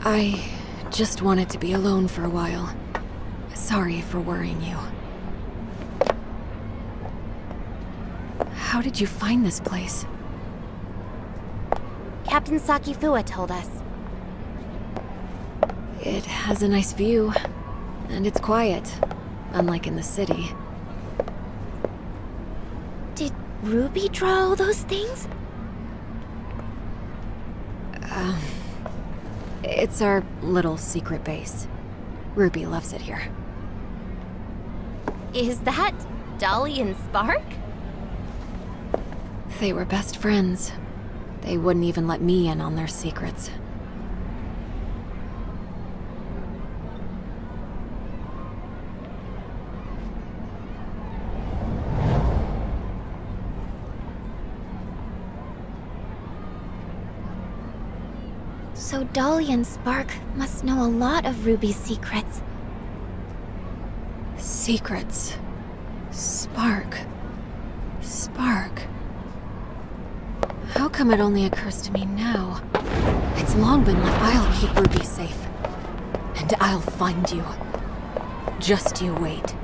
I just wanted to be alone for a while. Sorry for worrying you. How did you find this place? Captain Sakifua told us. It has a nice view, and it's quiet, unlike in the city. Did Ruby draw all those things? It's our little secret base. Ruby loves it here. Is that Dolly and Spark? They were best friends. They wouldn't even let me in on their secrets. So Dolly and Spark must know a lot of Ruby's secrets. Secrets. Spark. Spark. How come it only occurs to me now? It's long been left. I'll keep Ruby safe. And I'll find you. Just you wait.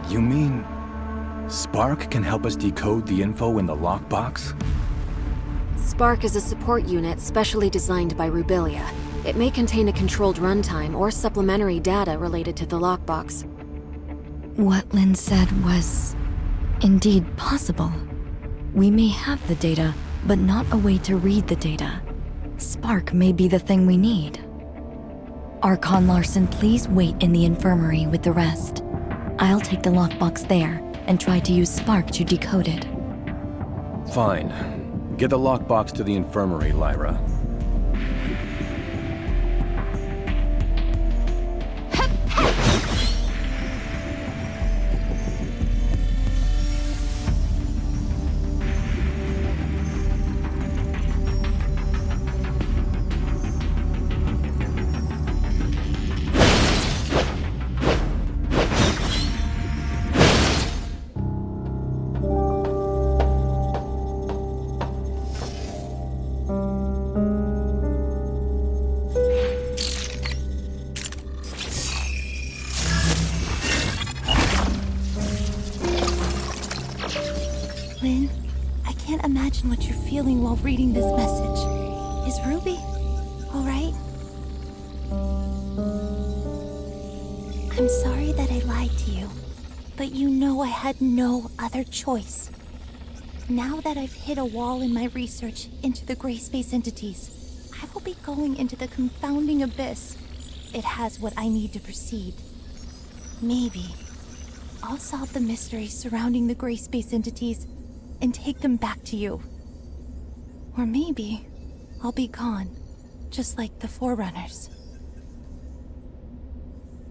You mean Spark can help us decode the info in the lockbox? Spark is a support unit specially designed by Rubilia. It may contain a controlled runtime or supplementary data related to the lockbox. What Lynn said was indeed possible. We may have the data, but not a way to read the data. Spark may be the thing we need. Archon Larson, please wait in the infirmary with the rest. I'll take the lockbox there and try to use Spark to decode it. Fine. Get the lockbox to the infirmary, Lyra. Lynn, I can't imagine what you're feeling while reading this message. Is Ruby all right? I'm sorry that I lied to you, but you know I had no other choice. Now that I've hit a wall in my research into the gray space entities, I will be going into the confounding abyss. It has what I need to proceed. Maybe I'll solve the mysteries surrounding the gray space entities and take them back to you. Or maybe I'll be gone, just like the Forerunners.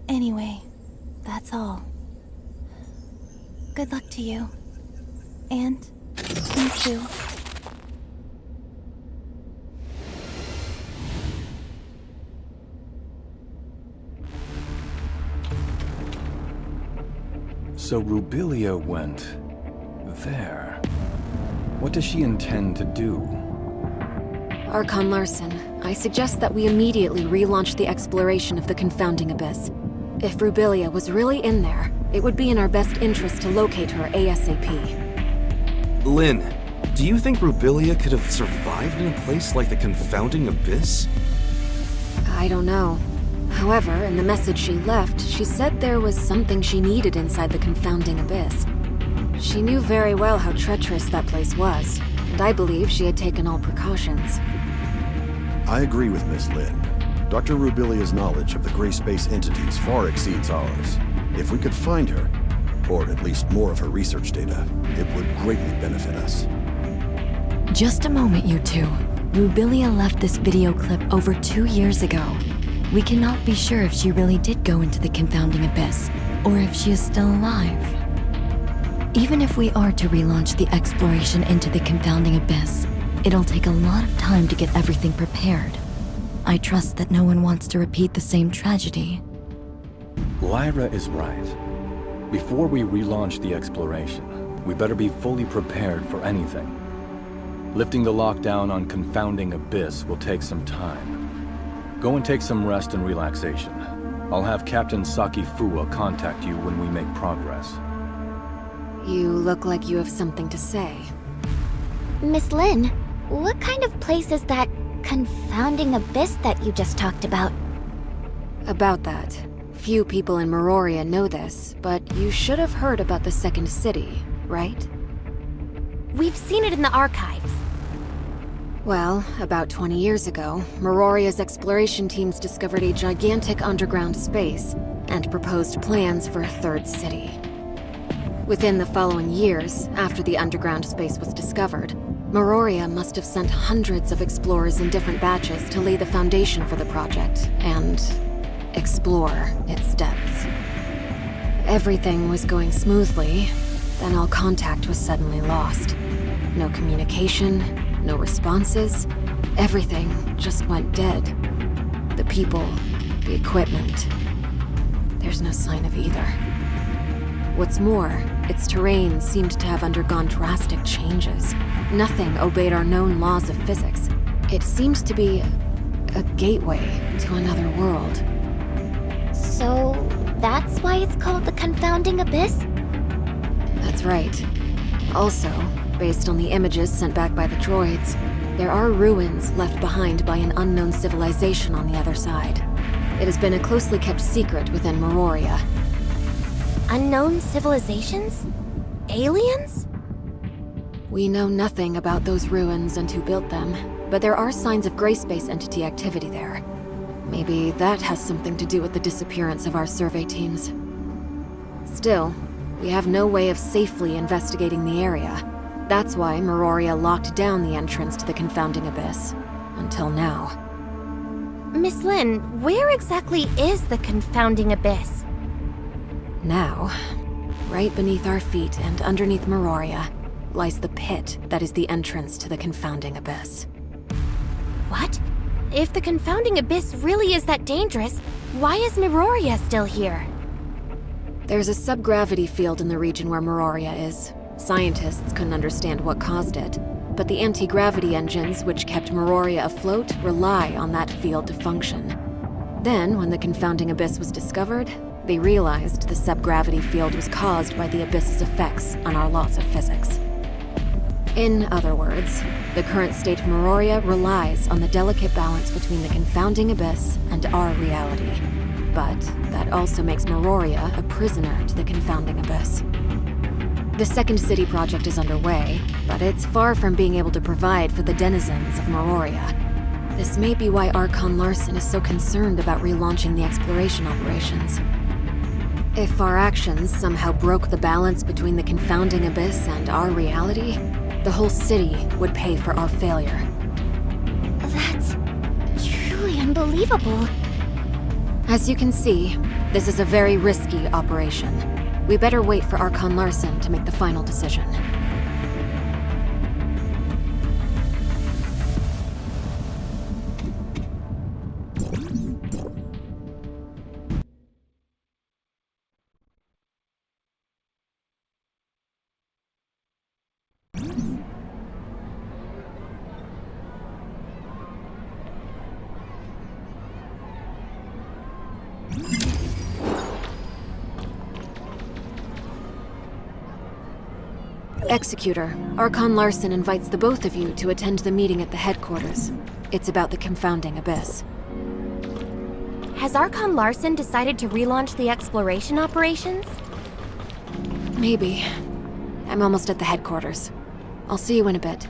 Anyway, that's all. Good luck to you. And me too. So Rubilia went there. What does she intend to do? Archon Larson, I suggest that we immediately relaunch the exploration of the confounding abyss. If Rubilia was really in there, it would be in our best interest to locate her ASAP. Lynn, do you think Rubilia could have survived in a place like the confounding abyss? I don't know. However, in the message she left, she said there was something she needed inside the confounding abyss. She knew very well how treacherous that place was, and I believe she had taken all precautions. I agree with Miss Lynn. Dr. Rubilia's knowledge of the gray space entities far exceeds ours. If we could find her, or at least more of her research data, it would greatly benefit us. Just a moment, you two. Rubilia left this video clip over 2 years ago. We cannot be sure if she really did go into the confounding abyss, or if she is still alive. Even if we are to relaunch the exploration into the confounding abyss, it'll take a lot of time to get everything prepared. I trust that no one wants to repeat the same tragedy. Lyra is right. Before we relaunch the exploration, we better be fully prepared for anything. Lifting the lockdown on Confounding Abyss will take some time. Go and take some rest and relaxation. I'll have Captain Saki Fua contact you when we make progress. You look like you have something to say. Miss Lin, what kind of place is that confounding abyss that you just talked about? About that. Few people in Meroria know this, but you should have heard about the second city, right? We've seen it in the archives. Well, about 20 years ago, Meroria's exploration teams discovered a gigantic underground space and proposed plans for a third city. Within the following years, after the underground space was discovered, Meroria must have sent hundreds of explorers in different batches to lay the foundation for the project and explore its depths. Everything was going smoothly, then all contact was suddenly lost. No communication, no responses, everything just went dead. The people, the equipment. There's no sign of either. What's more, its terrain seemed to have undergone drastic changes. Nothing obeyed our known laws of physics. It seemed to be a gateway to another world. So, that's why it's called the confounding abyss? That's right. Also, based on the images sent back by the droids, there are ruins left behind by an unknown civilization on the other side. It has been a closely kept secret within Meroria. Unknown civilizations? Aliens? We know nothing about those ruins and who built them, but there are signs of gray space entity activity there. Maybe that has something to do with the disappearance of our survey teams. Still, we have no way of safely investigating the area. That's why Meroria locked down the entrance to the confounding abyss. Until now. Miss Lin, where exactly is the confounding abyss? Now, right beneath our feet and underneath Meroria, lies the pit that is the entrance to the confounding abyss. What? If the confounding abyss really is that dangerous, why is Meroria still here? There's a subgravity field in the region where Meroria is. Scientists couldn't understand what caused it, but the anti-gravity engines which kept Meroria afloat rely on that field to function. Then, when the confounding abyss was discovered, they realized the subgravity field was caused by the abyss's effects on our laws of physics. In other words, the current state of Meroria relies on the delicate balance between the confounding abyss and our reality. But that also makes Meroria a prisoner to the confounding abyss. The second city project is underway, but it's far from being able to provide for the denizens of Meroria. This may be why Archon Larson is so concerned about relaunching the exploration operations. If our actions somehow broke the balance between the confounding abyss and our reality, the whole city would pay for our failure. That's truly unbelievable. As you can see, this is a very risky operation. We better wait for Archon Larson to make the final decision. Executor, Archon Larson invites the both of you to attend the meeting at the headquarters. It's about the confounding abyss. Has Archon Larson decided to relaunch the exploration operations? Maybe. I'm almost at the headquarters. I'll see you in a bit.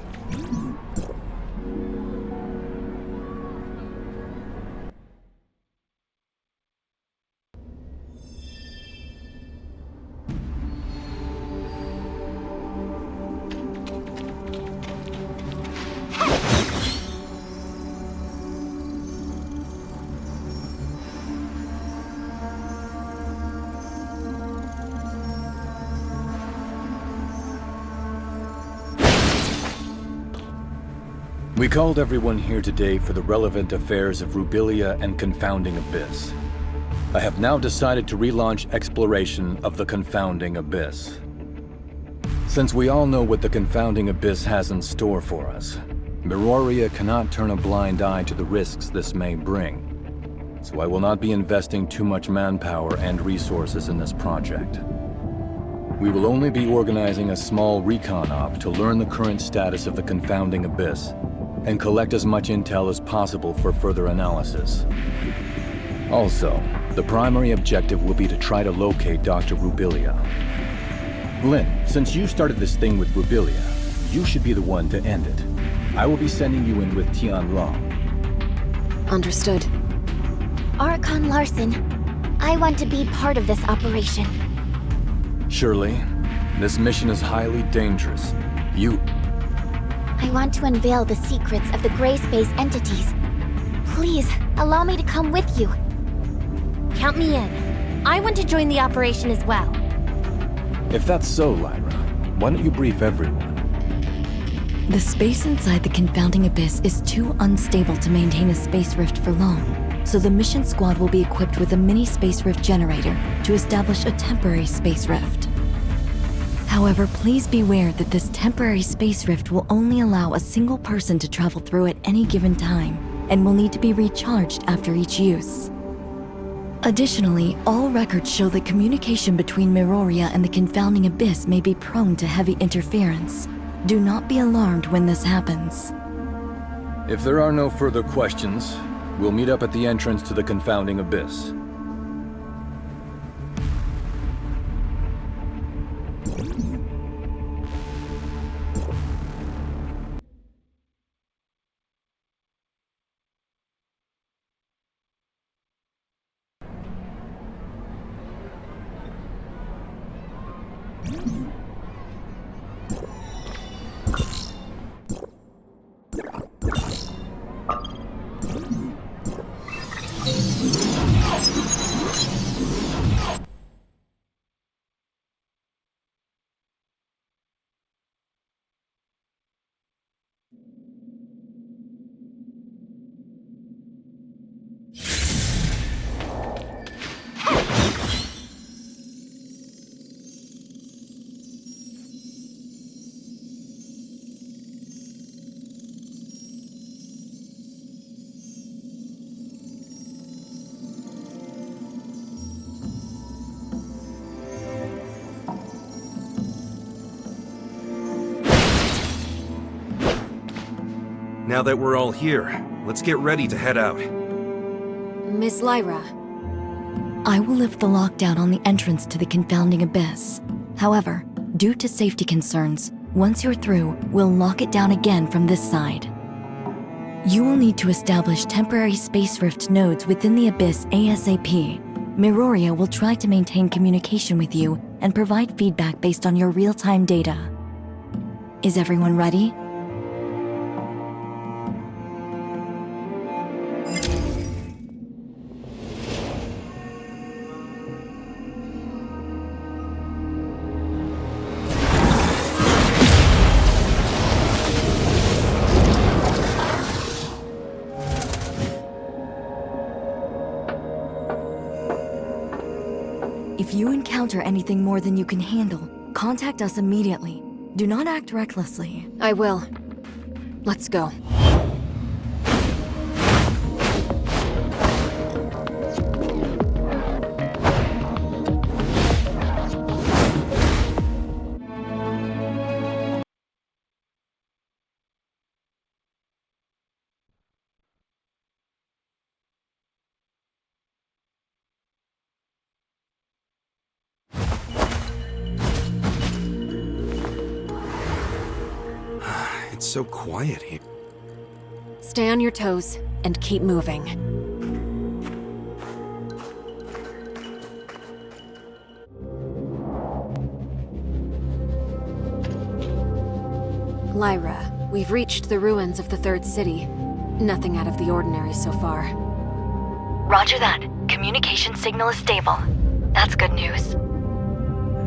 We called everyone here today for the relevant affairs of Rubilia and Confounding Abyss. I have now decided to relaunch exploration of the Confounding Abyss. Since we all know what the Confounding Abyss has in store for us, Miroria cannot turn a blind eye to the risks this may bring. So I will not be investing too much manpower and resources in this project. We will only be organizing a small recon op to learn the current status of the Confounding Abyss and collect as much intel as possible for further analysis. Also, the primary objective will be to try to locate Dr. Rubilia. Lynn, since you started this thing with Rubilia, you should be the one to end it. I will be sending you in with Tian Long. Understood. Archon Larson, I want to be part of this operation. Shirley, this mission is highly dangerous. I want to unveil the secrets of the gray space entities. Please, allow me to come with you. Count me in. I want to join the operation as well. If that's so, Lyra, why don't you brief everyone? The space inside the Confounding Abyss is too unstable to maintain a space rift for long, so the mission squad will be equipped with a mini space rift generator to establish a temporary space rift. However, please beware that this temporary space rift will only allow a single person to travel through at any given time, and will need to be recharged after each use. Additionally, all records show that communication between Miroria and the Confounding Abyss may be prone to heavy interference. Do not be alarmed when this happens. If there are no further questions, we'll meet up at the entrance to the Confounding Abyss. Now that we're all here, let's get ready to head out. Miss Lyra. I will lift the lockdown on the entrance to the Confounding Abyss. However, due to safety concerns, once you're through, we'll lock it down again from this side. You will need to establish temporary space rift nodes within the Abyss ASAP. Miroria will try to maintain communication with you and provide feedback based on your real-time data. Is everyone ready? If you encounter anything more than you can handle, contact us immediately. Do not act recklessly. I will. Let's go. It's so quiet here. Stay on your toes and keep moving. Lyra, we've reached the ruins of the third city. Nothing out of the ordinary so far. Roger that. Communication signal is stable. That's good news.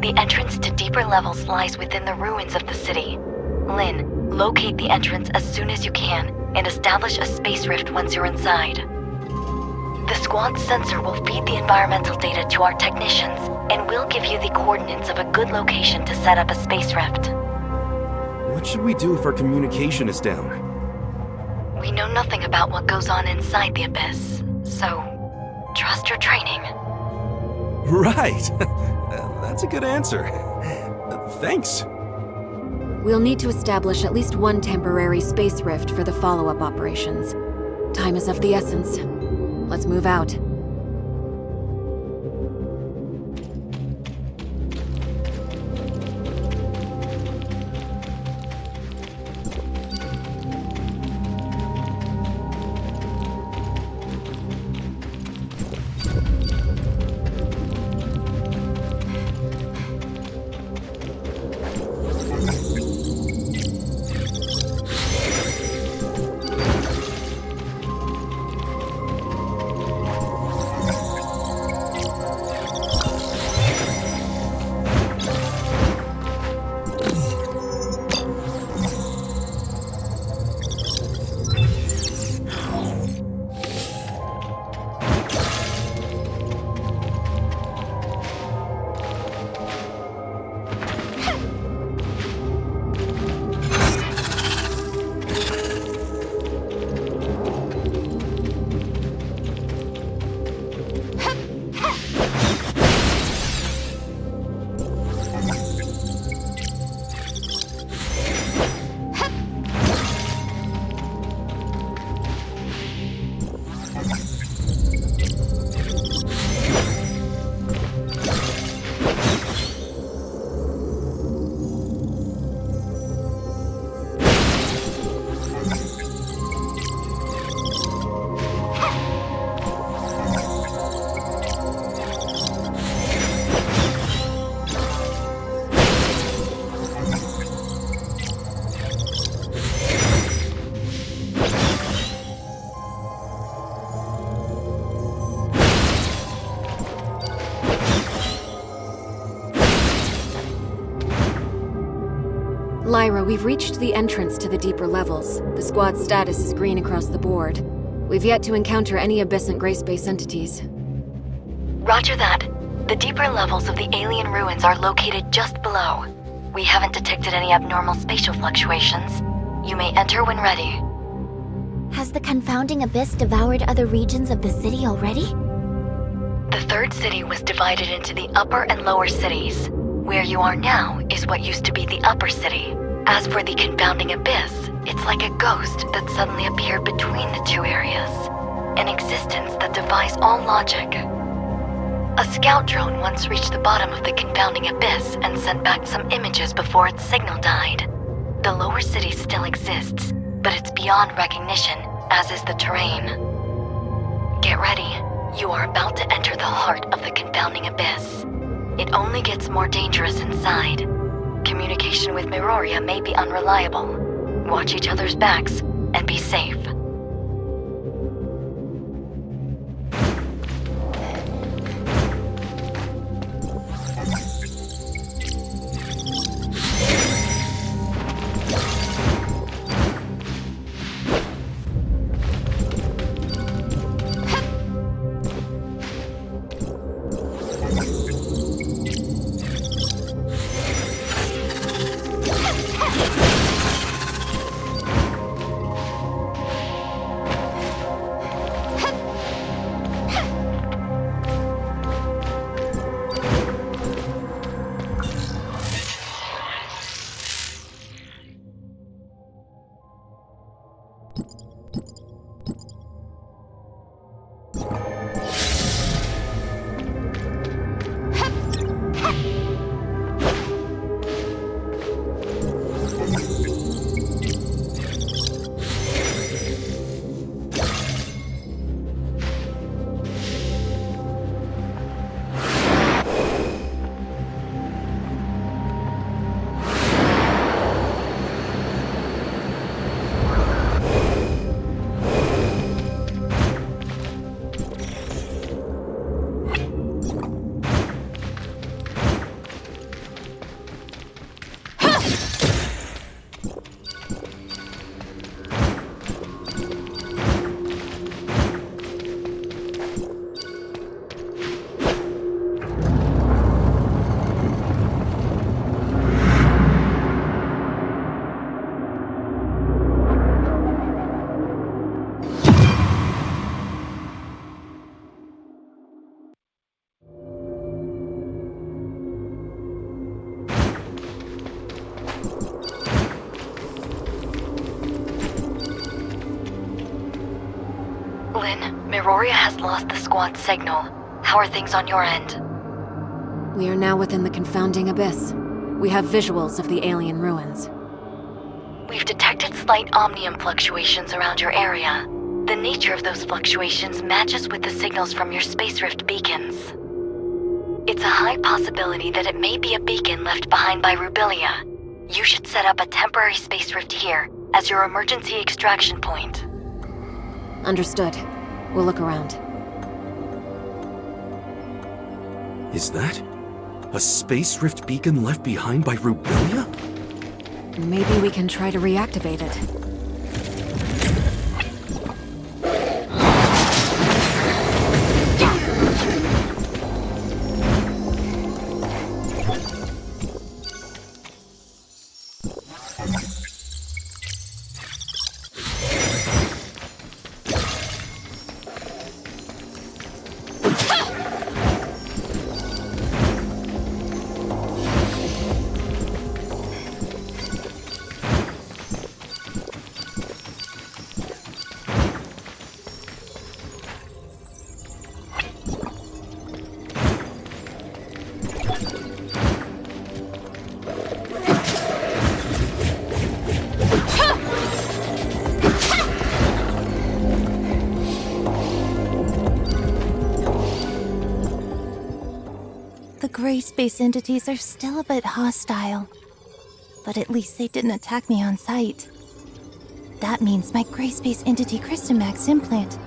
The entrance to deeper levels lies within the ruins of the city. Lynn, locate the entrance as soon as you can and establish a space rift once you're inside. The squad's sensor will feed the environmental data to our technicians, and we'll give you the coordinates of a good location to set up a space rift. What should we do if our communication is down? We know nothing about what goes on inside the Abyss, so trust your training. Right! That's a good answer. Thanks. We'll need to establish at least one temporary space rift for the follow-up operations. Time is of the essence. Let's move out. Lyra, we've reached the entrance to the deeper levels. The squad's status is green across the board. We've yet to encounter any abyssant gray space entities. Roger that. The deeper levels of the alien ruins are located just below. We haven't detected any abnormal spatial fluctuations. You may enter when ready. Has the confounding abyss devoured other regions of the city already? The third city was divided into the upper and lower cities. Where you are now is what used to be the upper city. As for the confounding abyss, it's like a ghost that suddenly appeared between the two areas. An existence that defies all logic. A scout drone once reached the bottom of the confounding abyss and sent back some images before its signal died. The lower city still exists, but it's beyond recognition, as is the terrain. Get ready. You are about to enter the heart of the confounding abyss. It only gets more dangerous inside. Communication with Miroria may be unreliable. Watch each other's backs and be safe. Miroria has lost the squad's signal. How are things on your end? We are now within the confounding abyss. We have visuals of the alien ruins. We've detected slight omnium fluctuations around your area. The nature of those fluctuations matches with the signals from your space rift beacons. It's a high possibility that it may be a beacon left behind by Rubilia. You should set up a temporary space rift here as your emergency extraction point. Understood. We'll look around. Is that a space rift beacon left behind by Rubilia? Maybe we can try to reactivate it. The gray space entities are still a bit hostile, but at least they didn't attack me on sight. That means my gray space entity Crystamax implant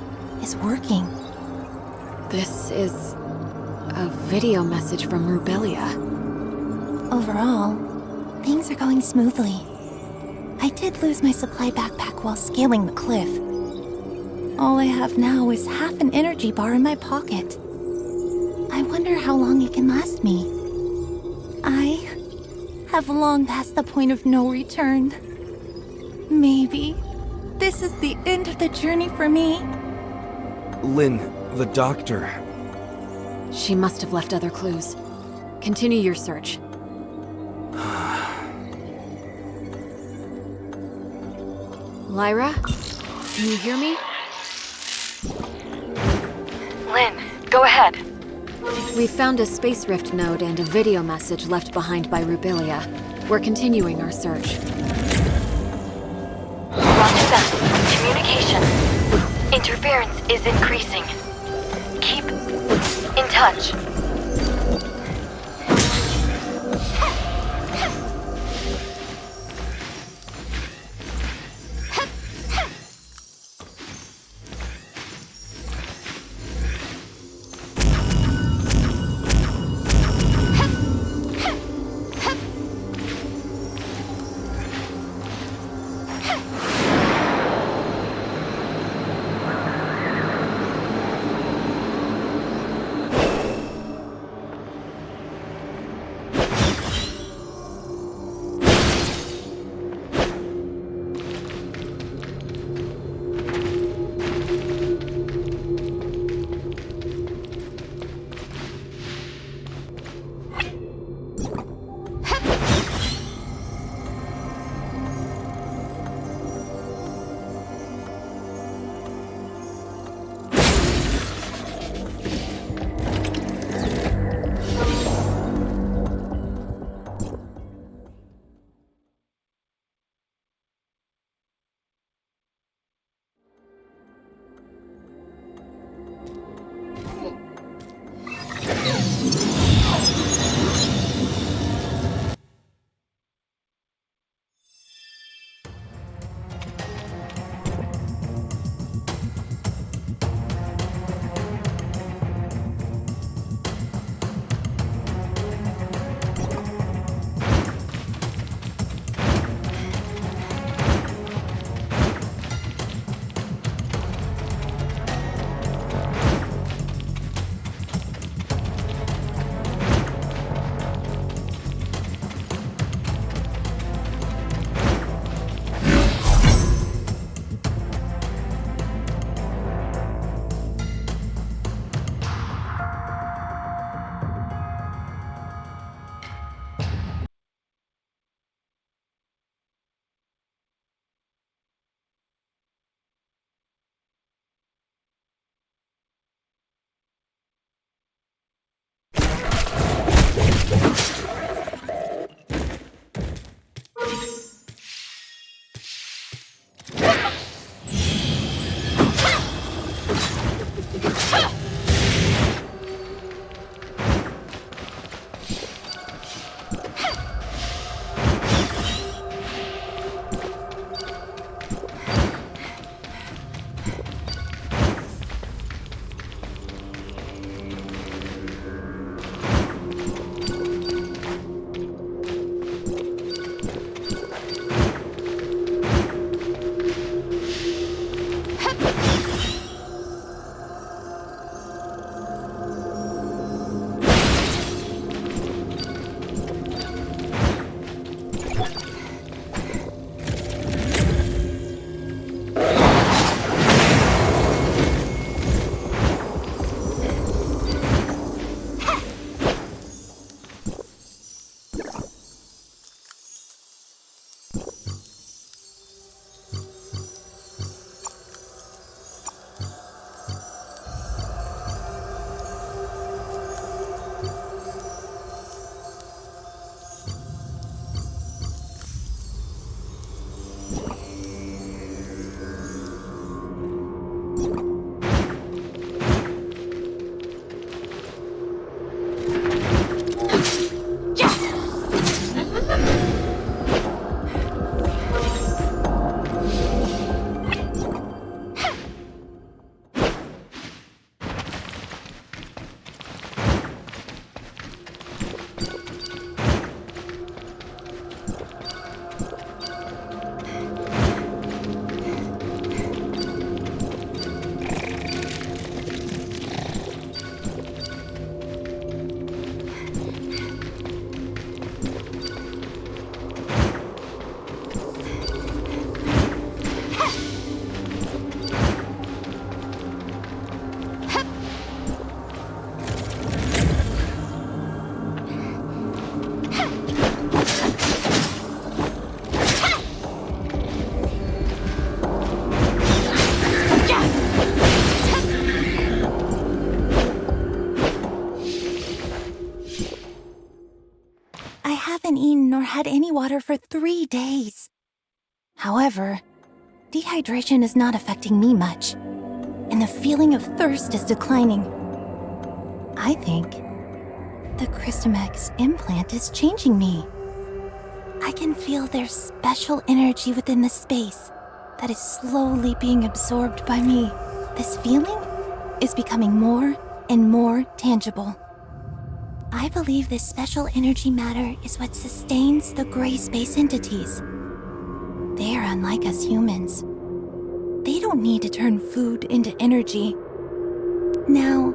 is working. This is a video message from Rubilia. Overall, things are going smoothly. I did lose my supply backpack while scaling the cliff. All I have now is half an energy bar in my pocket. I wonder how long it can last me. I have long passed the point of no return. Maybe this is the end of the journey for me. Lynn, the doctor. She must have left other clues. Continue your search. Lyra? Can you hear me? Lynn, go ahead. We found a space rift node and a video message left behind by Rubilia. We're continuing our search. Roger that. Communication. Interference is increasing. Keep in touch. haven't eaten or had any water for 3 days. However, dehydration is not affecting me much, and the feeling of thirst is declining. I think the Christomax implant is changing me. I can feel their special energy within the space that is slowly being absorbed by me. This feeling is becoming more and more tangible. I believe this special energy matter is what sustains the gray space entities. They are unlike us humans. They don't need to turn food into energy. Now,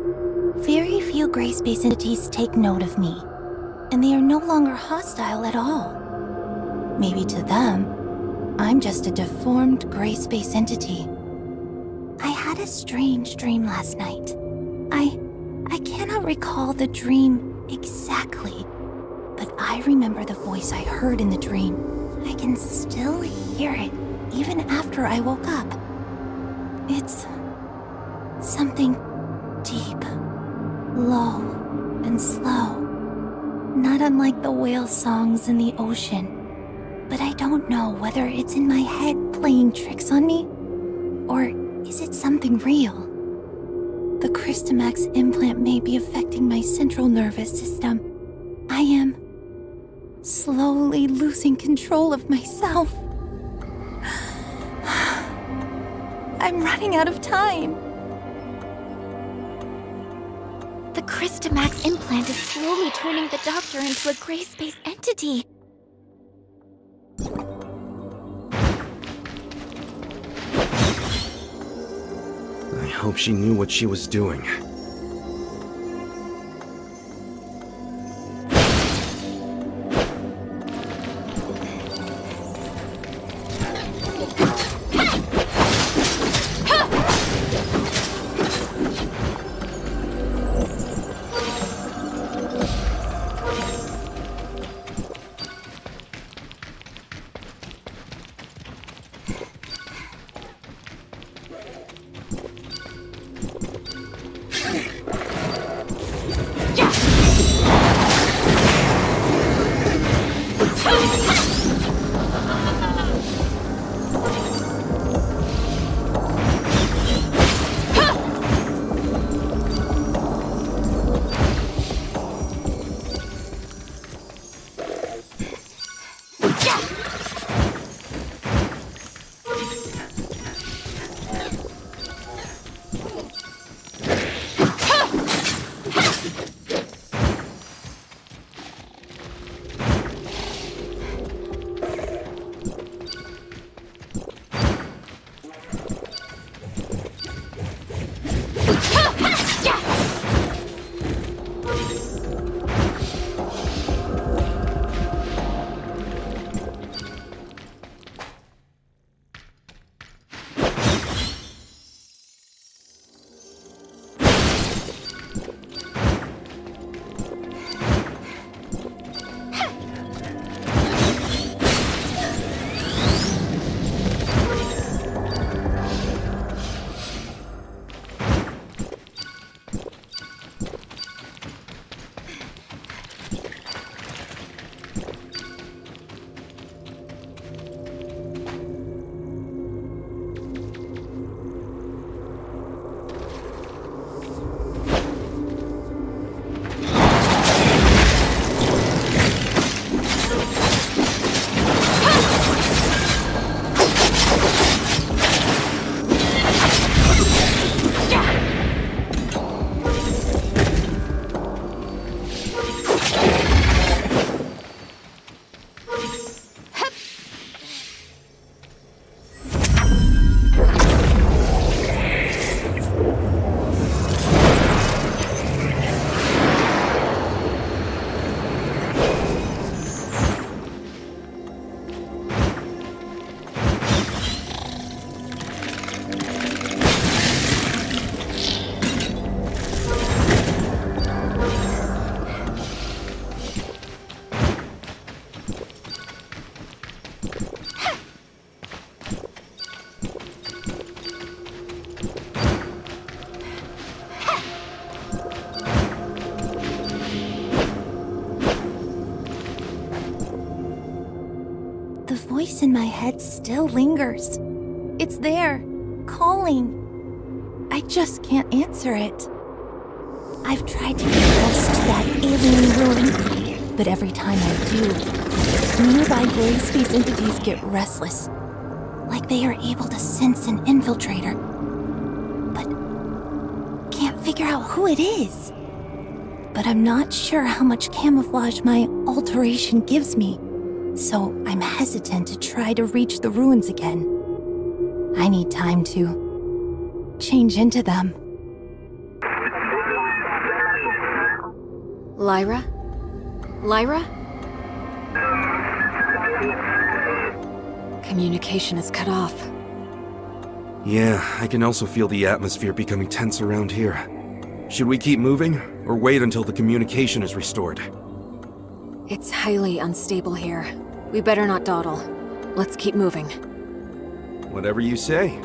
very few gray space entities take note of me, and they are no longer hostile at all. Maybe to them, I'm just a deformed gray space entity. I had a strange dream last night. I cannot recall the dream exactly, but I remember the voice I heard in the dream. I can still hear it even after I woke up. It's something deep, low, and slow. Not unlike the whale songs in the ocean. But I don't know whether it's in my head playing tricks on me, or is it something real? The Christomax implant may be affecting my central nervous system. I am slowly losing control of myself. I'm running out of time. The Christomax implant is slowly turning the doctor into a gray space entity. I hope she knew what she was doing. The voice in my head still lingers. It's there, calling. I just can't answer it. I've tried to get close to that alien ruin, but every time I do, nearby gray space entities get restless, like they are able to sense an infiltrator, but can't figure out who it is. But I'm not sure how much camouflage my alteration gives me, so I'm hesitant to try to reach the ruins again. I need time to change into them. Lyra? Lyra? Communication is cut off. Yeah, I can also feel the atmosphere becoming tense around here. Should we keep moving, or wait until the communication is restored? It's highly unstable here. We better not dawdle. Let's keep moving. Whatever you say.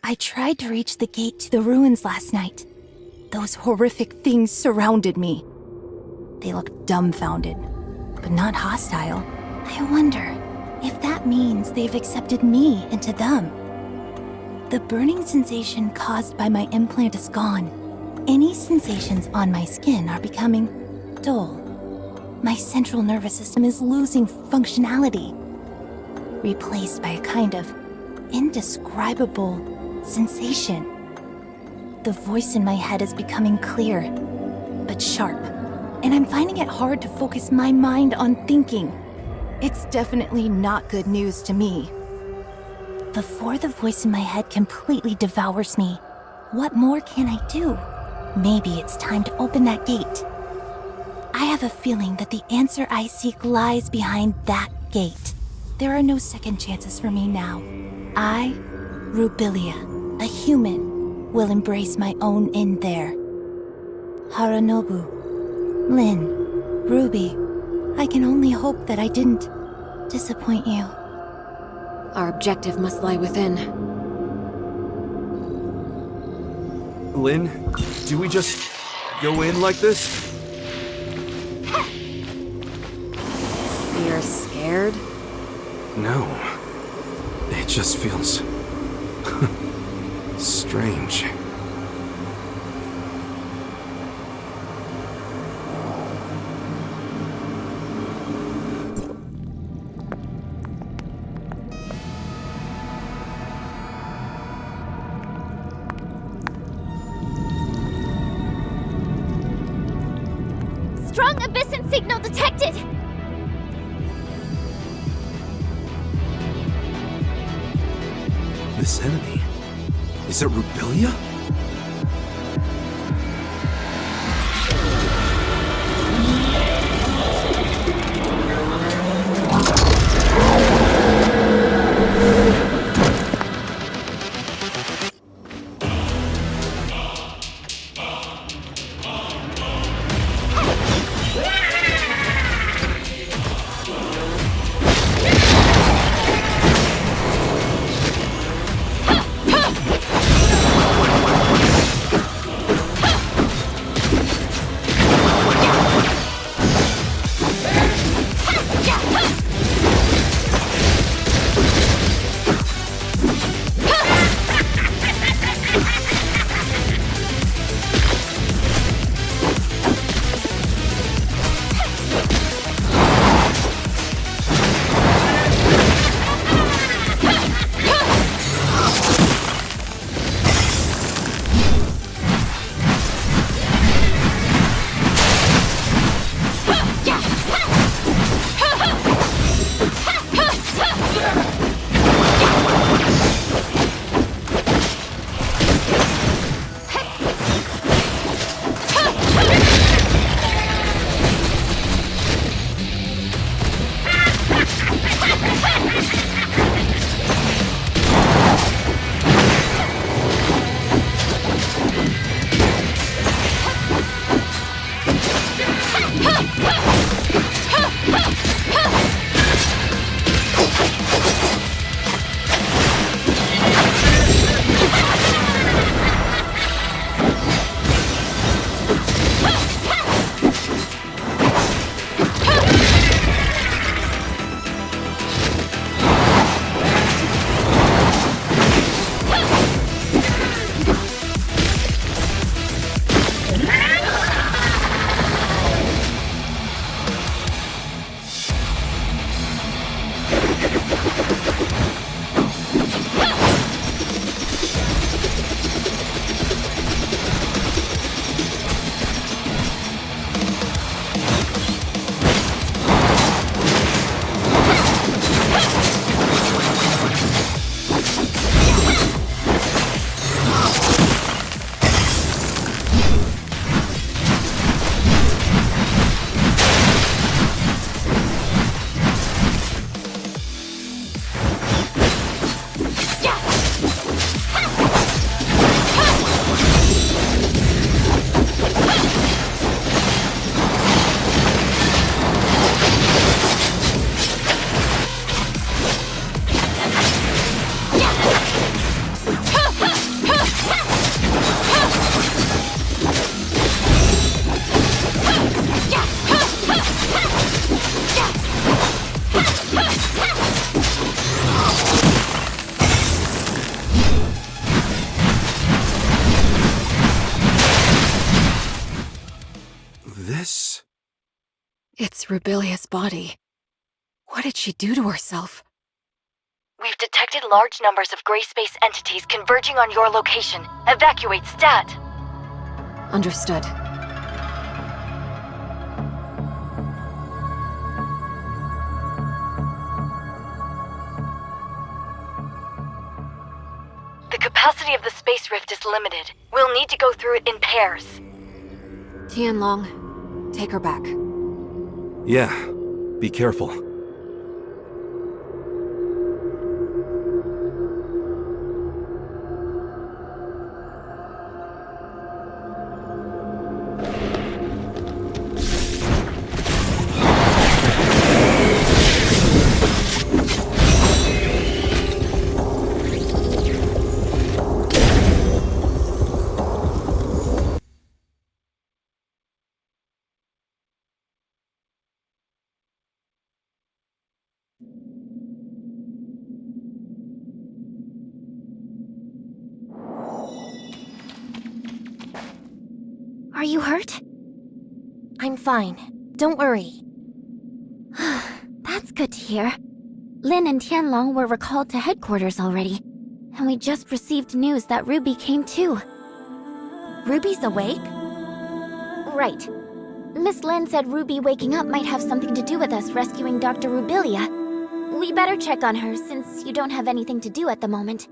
I tried to reach the gate to the ruins last night. Those horrific things surrounded me. They looked dumbfounded, but not hostile. I wonder if that means they've accepted me into them. The burning sensation caused by my implant is gone. Any sensations on my skin are becoming dull. My central nervous system is losing functionality, replaced by a kind of indescribable sensation. The voice in my head is becoming clear, but sharp, and I'm finding it hard to focus my mind on thinking. It's definitely not good news to me. Before the voice in my head completely devours me, what more can I do? Maybe it's time to open that gate. I have a feeling that the answer I seek lies behind that gate. There are no second chances for me now. I, Rubilia, a human, will embrace my own in there. Haranobu, Lynn, Ruby, I can only hope that I didn't disappoint you. Our objective must lie within. Lynn, do we just go in like this? You're scared? No. It just feels strange. Strong abyssin signal detected! This enemy, is it Rubilia? It's Rubilia's body. What did she do to herself? We've detected large numbers of gray space entities converging on your location. Evacuate stat! Understood. The capacity of the space rift is limited. We'll need to go through it in pairs. Tianlong, take her back. Yeah, be careful. Are you hurt? I'm fine. Don't worry. That's good to hear. Lin and Tianlong were recalled to headquarters already. And we just received news that Ruby came too. Ruby's awake? Right. Miss Lin said Ruby waking up might have something to do with us rescuing Dr. Rubilia. We better check on her since you don't have anything to do at the moment.